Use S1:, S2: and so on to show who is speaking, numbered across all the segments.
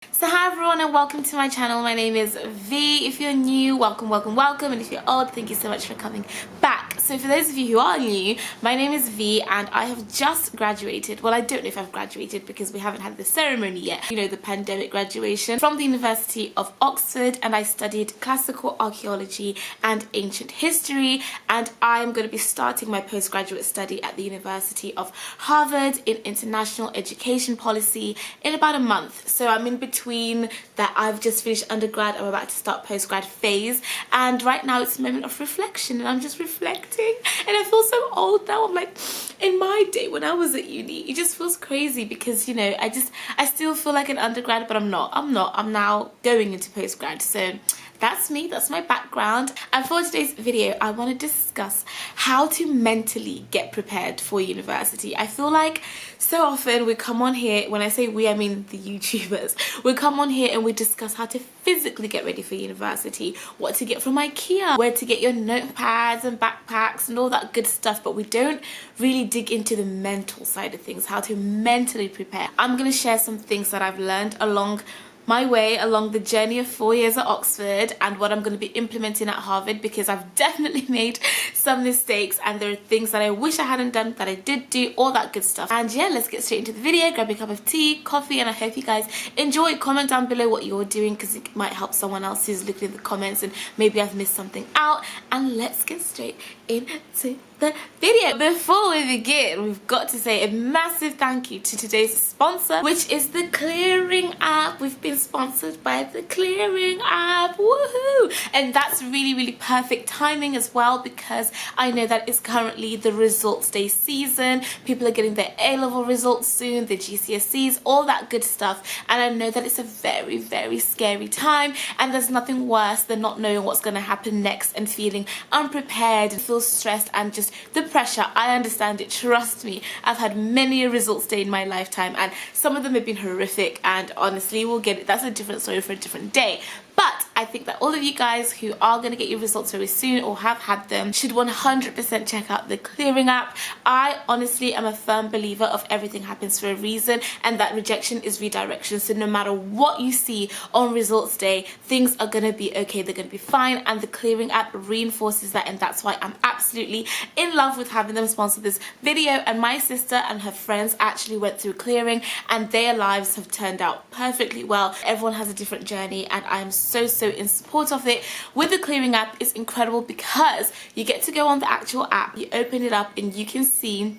S1: So hi everyone and welcome to my channel. My name is V. If you're new, welcome, and if you're old, thank you so much for coming back. So for those of you who are new, my name is V and I have just graduated. Well, I don't know if I've graduated because we haven't had the ceremony yet. You know, the pandemic graduation from the University of Oxford, and I studied classical archaeology and ancient history, and I'm going to be starting my postgraduate study at the University of Harvard in international education policy in about a month. So I'm in between that. I've just finished undergrad, I'm about to start postgrad phase, and right now it's a moment of reflection and I'm just reflecting, and I feel so old now. I'm like, in my day when I was at uni, it just feels crazy because, you know, I still feel like an undergrad, but I'm now going into postgrad. So that's me, that's my background. And for today's video, I want to discuss how to mentally get prepared for university. I feel like so often we come on here, when I say we, I mean the YouTubers, we come on here and we discuss how to physically get ready for university, what to get from IKEA, where to get your notepads and backpacks and all that good stuff, but we don't really dig into the mental side of things, how to mentally prepare. I'm going to share some things that I've learned along my way along the journey of 4 years at Oxford and what I'm going to be implementing at Harvard, because I've definitely made some mistakes and there are things that I wish I hadn't done that I did do, all that good stuff. And yeah, let's get straight into the video. Grab a cup of tea, coffee, and I hope you guys enjoy. Comment down below what you're doing because it might help someone else who's looking at the comments and maybe I've missed something out. And let's get straight into the video. Before we begin, we've got to say a massive thank you to today's sponsor, which is the Clearing app. We've been sponsored by the Clearing app, woohoo! And that's really perfect timing as well, because I know that it's currently the results day season. People are getting their A-level results soon, the GCSEs, all that good stuff, and I know that it's a very scary time, and there's nothing worse than not knowing what's going to happen next and feeling unprepared and feel stressed and just the pressure. I understand it, trust me. I've had many a results day in my lifetime and some of them have been horrific, and honestly we'll get it, that's a different story for a different day. But I think that all of you guys who are going to get your results very soon or have had them should 100% check out the Clearing app. I honestly am a firm believer of everything happens for a reason, and that rejection is redirection. So no matter what you see on results day, things are going to be okay, they're going to be fine, and the Clearing app reinforces that, and that's why I'm absolutely in love with having them sponsor this video. And my sister and her friends actually went through Clearing and their lives have turned out perfectly well. Everyone has a different journey and I'm so in support of it. With the Clearing app, it's incredible because you get to go on the actual app, you open it up and you can see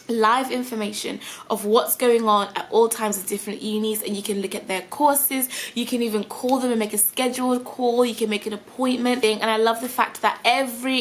S1: live information of what's going on at all times of different unis, and you can look at their courses, you can even call them and make a scheduled call, you can make an appointment thing. And I love the fact that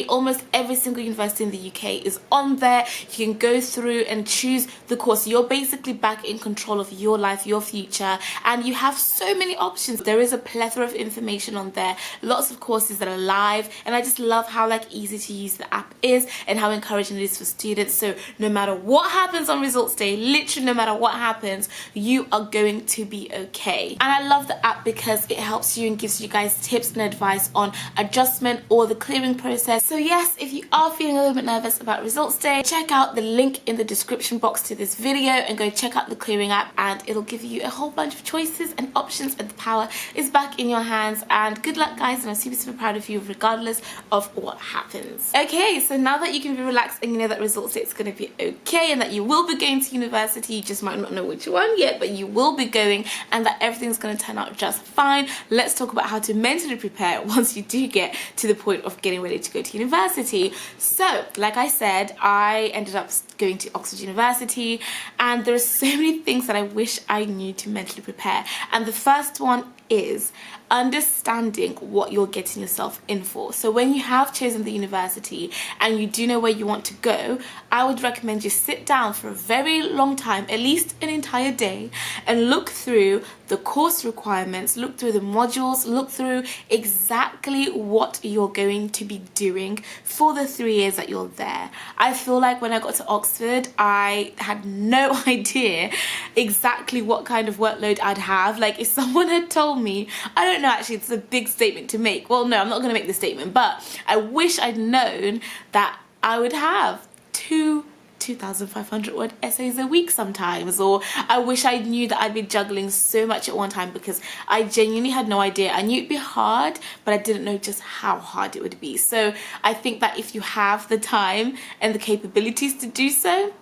S1: almost every single university in the UK is on there. You can go through and choose the course. You're basically back in control of your life, your future, and you have so many options. There is a plethora of information on there, lots of courses that are live, and I just love how easy to use the app is and how encouraging it is for students. So no matter what happens on results day, literally no matter what happens, you are going to be okay. And I love the app because it helps you and gives you guys tips and advice on adjustment or the clearing process. So yes, if you are feeling a little bit nervous about results day, check out the link in the description box to this video and go check out the Clearing app, and it'll give you a whole bunch of choices and options, and the power is back in your hands. And good luck guys, and I'm super proud of you regardless of what happens. Okay, so now that you can be relaxed and you know that results day is going to be okay, and that you will be going to university, you just might not know which one yet, but you will be going, and that everything's going to turn out just fine. Let's talk about how to mentally prepare once you do get to the point of getting ready to go to university. So like I said, I ended up going to Oxford University, and there are so many things that I wish I knew to mentally prepare. And the first one is understanding what you're getting yourself in for. So when you have chosen the university and you do know where you want to go, I would recommend you sit down for a very long time, at least an entire day, and look through the course requirements, look through the modules, look through exactly what you're going to be doing for the 3 years that you're there. I feel like when I got to Oxford, I had no idea exactly what kind of workload I'd have. Like, if someone had told me, I don't know, actually it's a big statement to make. Well, no, I'm not going to make the statement, but I wish I'd known that I would have two 2,500 word essays a week sometimes. Or I wish I knew that I'd be juggling so much at one time, because I genuinely had no idea. I knew it'd be hard, but I didn't know just how hard it would be. So I think that if you have the time and the capabilities to do so,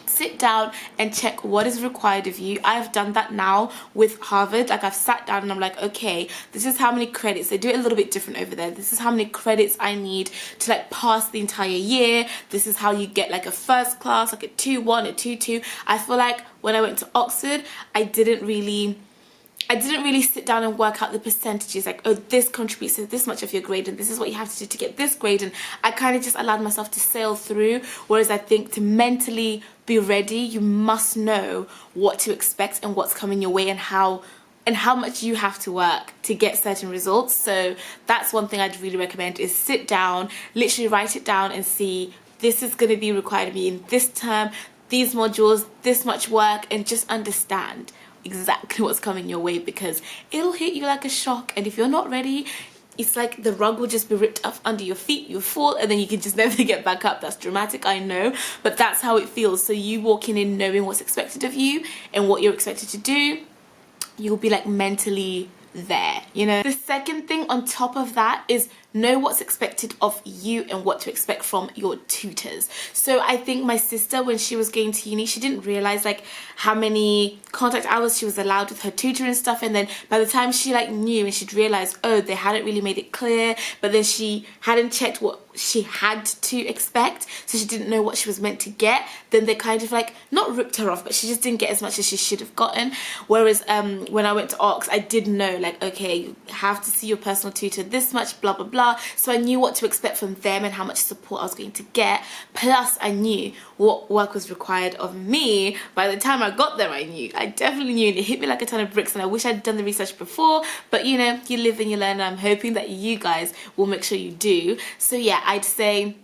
S1: sit down and check what is required of you. I've done that now with Harvard. Like, I've sat down and I'm like, okay, this is how many credits. They do it a little bit different over there. This is how many credits I need to like pass the entire year. This is how you get like a first class, like a 2-1, a 2-2. I feel like when I went to Oxford, I didn't really sit down and work out the percentages, like, oh, this contributes to this much of your grade and this is what you have to do to get this grade. And I kind of just allowed myself to sail through. Whereas I think to mentally be ready, you must know what to expect and what's coming your way, and how much you have to work to get certain results. So that's one thing I'd really recommend, is sit down, literally write it down and see, this is going to be required of me in this term, these modules, this much work, and just understand exactly what's coming your way, because it'll hit you like a shock. And if you're not ready, it's like the rug will just be ripped up under your feet, you fall, and then you can just never get back up. That's dramatic, I know, but that's how it feels. So you walking in knowing what's expected of you and what you're expected to do, you'll be like mentally there, you know. The second thing on top of that is know what's expected of you and what to expect from your tutors. So I think my sister, when she was going to uni, she didn't realize like how many contact hours she was allowed with her tutor and stuff. And then by the time she like knew and she'd realized, oh, they hadn't really made it clear, but then she hadn't checked what she had to expect, so she didn't know what she was meant to get, then they kind of like not ripped her off, but she just didn't get as much as she should have gotten. Whereas when I went to Ox, I did know like, okay, you have to see your personal tutor this much, blah blah blah. So I knew what to expect from them and how much support I was going to get, plus I knew what work was required of me. By the time I got there, I definitely knew, and it hit me like a ton of bricks. And I wish I'd done the research before, but you know, you live and you learn, and I'm hoping that you guys will make sure you do. So yeah, I'd say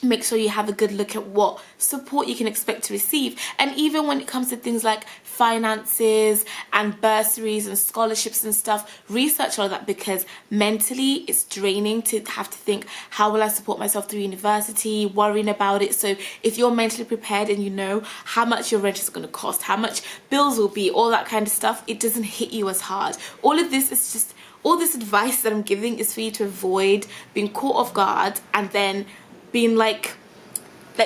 S1: make sure you have a good look at what support you can expect to receive. And even when it comes to things like finances and bursaries and scholarships and stuff, research all that, because mentally it's draining to have to think, how will I support myself through university, worrying about it. So if you're mentally prepared and you know how much your rent is going to cost, how much bills will be, all that kind of stuff, it doesn't hit you as hard. All of this is just, all this advice that I'm giving is for you to avoid being caught off guard and then being like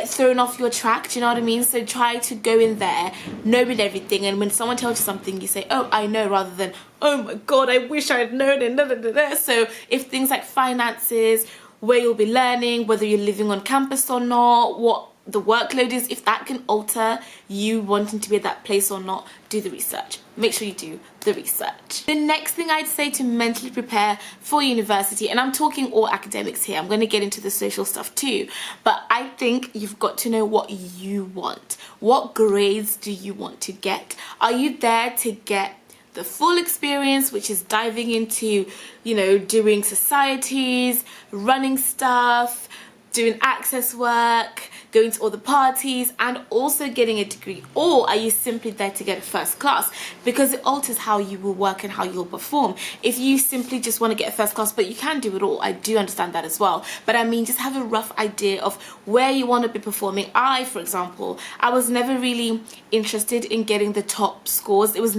S1: thrown off your track. Do you know what I mean? So try to go in there knowing everything, and when someone tells you something, you say, oh, I know, rather than, oh my god, I wish I had known, and da, da, da, da. So if things like finances, where you'll be learning, whether you're living on campus or not, what the workload is, if that can alter you wanting to be at that place or not, do the research. Make sure you do the research. The next thing I'd say to mentally prepare for university, and I'm talking all academics here, I'm going to get into the social stuff too, but I think you've got to know what you want. What grades do you want to get? Are you there to get the full experience, which is diving into, you know, doing societies, running stuff, doing access work, going to all the parties, and also getting a degree? Or are you simply there to get a first class? Because it alters how you will work and how you'll perform. If you simply just want to get a first class, but you can do it all, I do understand that as well. But I mean, just have a rough idea of where you want to be performing. I, for example, I was never really interested in getting the top scores. I've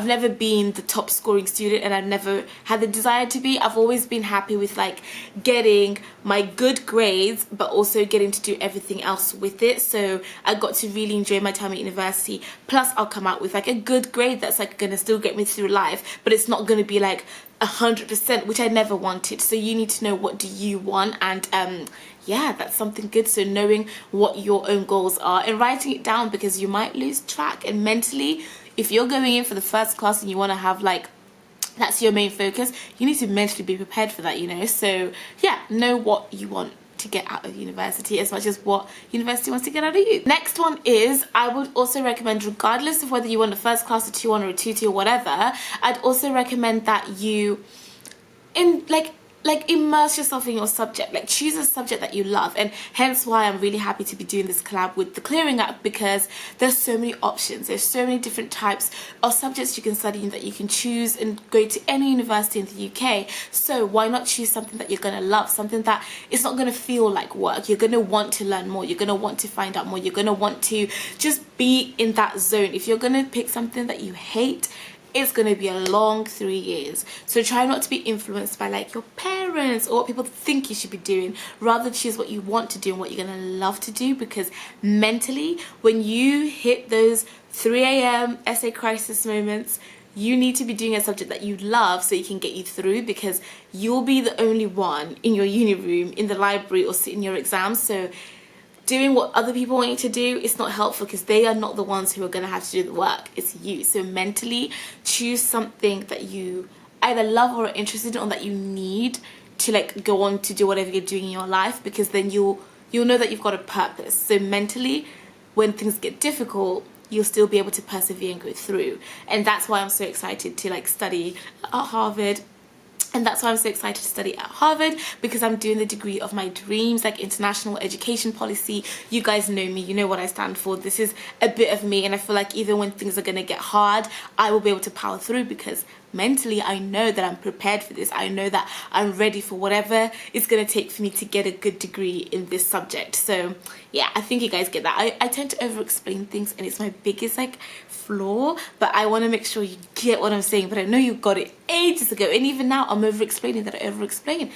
S1: never been the top scoring student, and I've never had the desire to be. I've always been happy with like getting my good grades, but also getting to do everything else with it. So I got to really enjoy my time at university. Plus I'll come out with like a good grade that's like gonna still get me through life, but it's not gonna be like 100%, which I never wanted. So you need to know, what do you want? And yeah, that's something good. So knowing what your own goals are and writing it down, because you might lose track. And mentally, if you're going in for the first class and you want to have like, that's your main focus, you need to mentally be prepared for that, you know. So yeah, know what you want to get out of university as much as what university wants to get out of you. Next one is, I would also recommend, regardless of whether you want a first class, a 2-1 or a 2-2 or whatever, I'd also recommend that you like immerse yourself in your subject, like choose a subject that you love. And hence why I'm really happy to be doing this collab with the Clearing app, because there's so many options, there's so many different types of subjects you can study and that you can choose and go to any university in the UK. So why not choose something that you're going to love, something that it's not going to feel like work. You're going to want to learn more, you're going to want to find out more, you're going to want to just be in that zone. If you're going to pick something that you hate, it's going to be a long 3 years. So try not to be influenced by like your parents or what people think you should be doing. Rather choose what you want to do and what you're going to love to do, because mentally when you hit those 3 a.m. essay crisis moments, you need to be doing a subject that you love so you can get you through, because you'll be the only one in your uni room, in the library, or sitting your exams. So doing what other people want you to do is not helpful, because they are not the ones who are going to have to do the work. It's you. So mentally choose something that you either love or are interested in, or that you need to like go on to do whatever you're doing in your life, because then you'll know that you've got a purpose. So mentally, when things get difficult, you'll still be able to persevere and go through. And that's why I'm so excited to like study at Harvard. And that's why I'm so excited to study at Harvard, because I'm doing the degree of my dreams, like international education policy. You guys know me, you know what I stand for. This is a bit of me, and I feel like even when things are going to get hard, I will be able to power through, because mentally I know that I'm prepared for this. I know that I'm ready for whatever it's going to take for me to get a good degree in this subject. So yeah, I think you guys get that. I tend to over explain things, and it's my biggest like flaw, but I want to make sure you get what I'm saying. But I know you got it ages ago, and even now I'm over explaining that I over explain.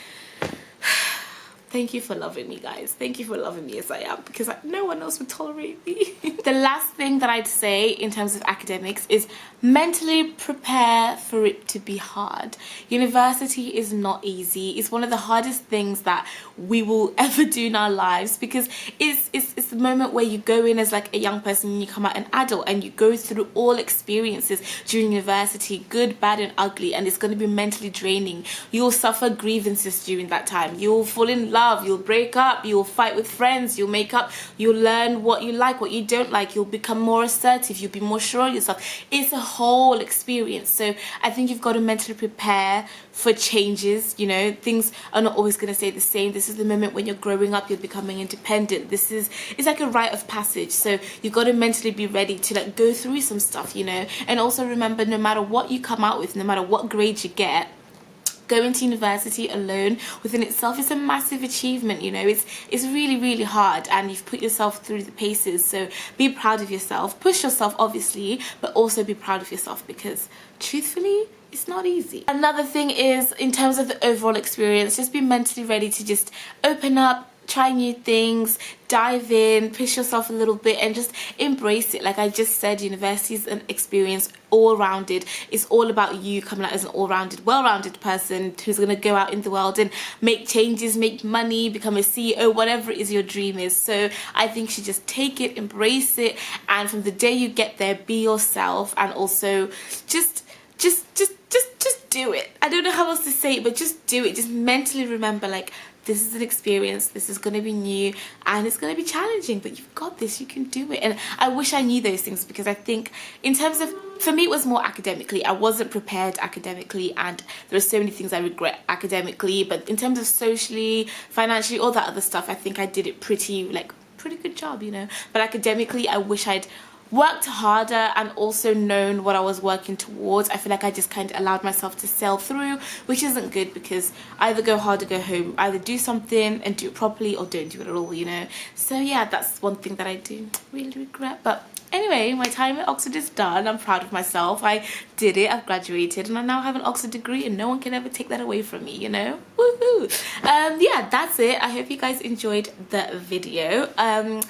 S1: Thank you for loving me, guys. Thank you for loving me as I am, because like, no one else would tolerate me. The last thing that I'd say in terms of academics is mentally prepare for it to be hard. University is not easy. It's one of the hardest things that we will ever do in our lives, because it's the moment where you go in as like a young person and you come out an adult, and you go through all experiences during university, good, bad and ugly, and it's going to be mentally draining. You'll suffer grievances during that time. You'll fall in love, you'll break up, you'll fight with friends, you'll make up, you'll learn what you like, what you don't like, you'll become more assertive, you'll be more sure of yourself. It's a whole experience. So I think you've got to mentally prepare for changes. You know, things are not always going to stay the same. This is the moment when you're growing up, you're becoming independent. It's like a rite of passage. So you've got to mentally be ready to like go through some stuff, you know. And also remember, no matter what you come out with, no matter what grade you get, going to university alone within itself is a massive achievement. You know, it's really, really hard, and you've put yourself through the paces. So be proud of yourself, push yourself obviously, but also be proud of yourself, because truthfully it's not easy. Another thing is, in terms of the overall experience, just be mentally ready to just open up, try new things, dive in, push yourself a little bit, and just embrace it. Like I just said, university is an experience, all-rounded. It's all about you coming out as an all-rounded, well-rounded person who's going to go out in the world and make changes, make money, become a CEO, whatever it is your dream is. So I think you should just take it, embrace it, and from the day you get there, be yourself, and also just do it. I don't know how else to say it, but just do it. Just mentally remember, like, this is an experience, this is going to be new, and it's going to be challenging, but you've got this, you can do it. And I wish I knew those things, because I think in terms of, for me it was more academically. I wasn't prepared academically, and there are so many things I regret academically, but in terms of socially, financially, all that other stuff, I think I did it pretty good job, you know. But academically, I wish I'd worked harder and also known what I was working towards. I feel like I just kind of allowed myself to sail through, which isn't good, because either go hard or go home. Either do something and do it properly, or don't do it at all, you know. So yeah, that's one thing that I do really regret. But anyway, my time at Oxford is done. I'm proud of myself. I did it. I've graduated, and I now have an Oxford degree, and no one can ever take that away from me, you know. Woohoo! Yeah, that's it. I hope you guys enjoyed the video.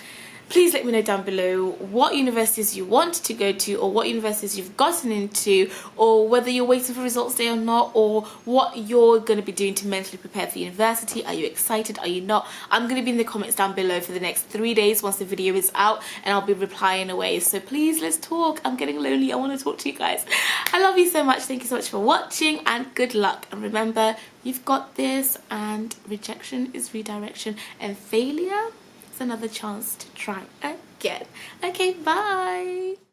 S1: Please let me know down below what universities you want to go to, or what universities you've gotten into, or whether you're waiting for results day or not, or what you're going to be doing to mentally prepare for university. Are you excited? Are you not? I'm going to be in the comments down below for the next 3 days once the video is out, and I'll be replying away. So please, let's talk. I'm getting lonely. I want to talk to you guys. I love you so much. Thank you so much for watching, and good luck. And remember, you've got this, and rejection is redirection, and failure, another chance to try again. Okay, bye.